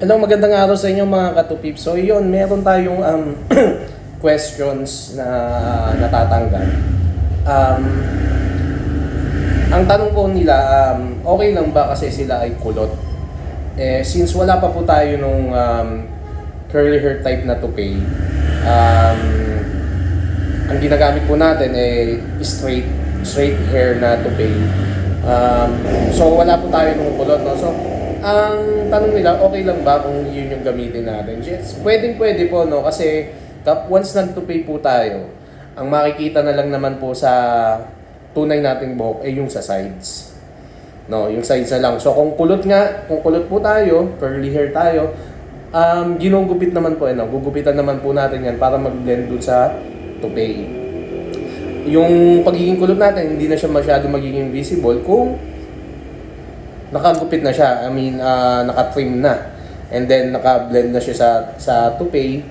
Hello, magandang araw sa inyo mga katupip. So yun, meron tayong questions na natatanggap. Um, ang tanong po nila, okay lang ba kasi sila ay kulot? Since wala pa po tayo nung curly hair type na toupee, ang ginagamit po natin ay straight hair na toupee. So wala po tayo nung kulot, no? So ang tanong nila, okay lang ba kung yun yung gamitin natin? Yes, pwede po, no? Kasi once nag-toupee po tayo, ang makikita na lang naman po sa tunay nating buhok ay yung sa sides. No, yung sides na lang. So kung kulot po tayo, curly hair tayo, ginugupit naman po, gugupitan naman po natin yan para mag-blend dun sa toupee. Yung pagiging kulot natin, hindi na siya masyado magiging visible kung nakagupit na siya, naka-trim na. And then, naka-blend na siya sa toupee,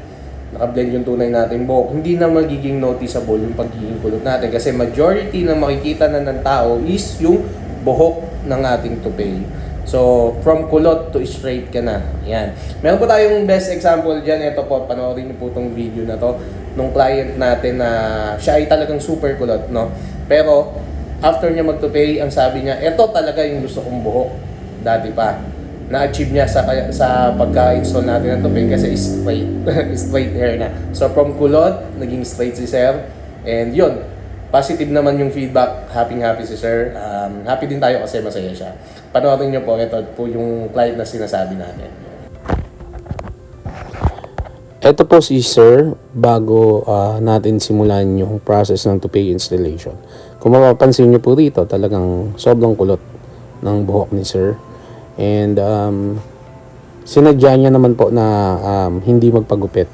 naka-blend yung tunay nating buhok. Hindi na magiging noticeable yung pagiging kulot natin kasi majority na makikita na ng tao is yung buhok ng ating toupee. So, from kulot to straight ka na. Yan. Meron po tayong best example dyan. Ito po, panoorin niyo po itong video na to nung client natin na siya ay talagang super kulot, no? Pero, after niya mag-toupee, ang sabi niya, ito talaga yung gusto kong buhok. Dati pa. Na-achieve niya sa pagka-install natin ng toupee kasi straight hair na. So from kulot, naging straight si sir. And yun, positive naman yung feedback. Happy si sir. Happy din tayo kasi masaya siya. Panoorin niyo po, ito po yung client na sinasabi natin. Ito po si Sir bago natin simulan yung process ng toupee installation. Kung mapapansin nyo po rito, talagang sobrang kulot ng buhok ni Sir. And sinadya niya naman po na hindi magpagupit.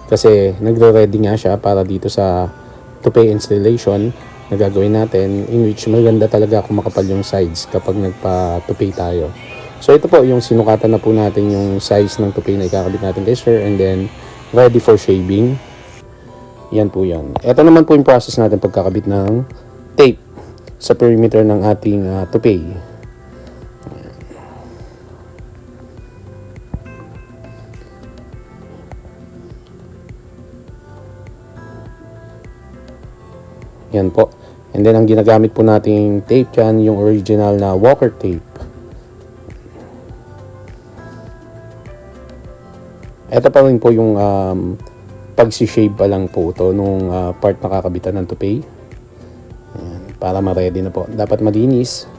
Kasi nagre-ready nga siya para dito sa toupee installation na gagawin natin, in which maganda talaga kung makapal yung sides kapag nagpa-toupee tayo. So ito po yung sinukatan na po natin yung size ng toupee na ikakabit natin kay Sir, and then ready for shaving. Yan po yan. Ito naman po yung process natin pagkakabit ng tape sa perimeter ng ating toupee. Yan po. And then ang ginagamit po nating tape dyan, yung original na Walker tape. Ito pa rin po yung pag-shave pa lang po ito nung part na kakabitan ng toupee. Ayan, para ma-ready na po. Dapat malinis.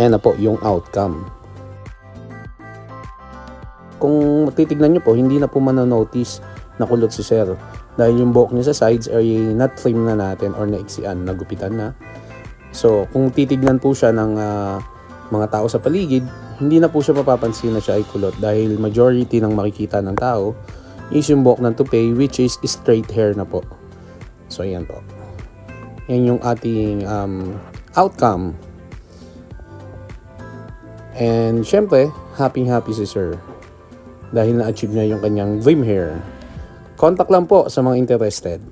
Ayan na po yung outcome. Kung titignan nyo po, hindi na po mananotice na kulot si Sir. Dahil yung buhok niya sa sides ay na-trim na natin or naiksian, nagupitan na. So, kung titignan po siya ng mga tao sa paligid, hindi na po siya mapapansin na siya ay kulot. Dahil majority ng makikita ng tao is yung buhok ng toupee, which is straight hair na po. So, ayan po. Yan yung ating outcome. And syempre, happy si Sir dahil na-achieve niya yung kanyang dream hair. Contact lang po sa mga interested.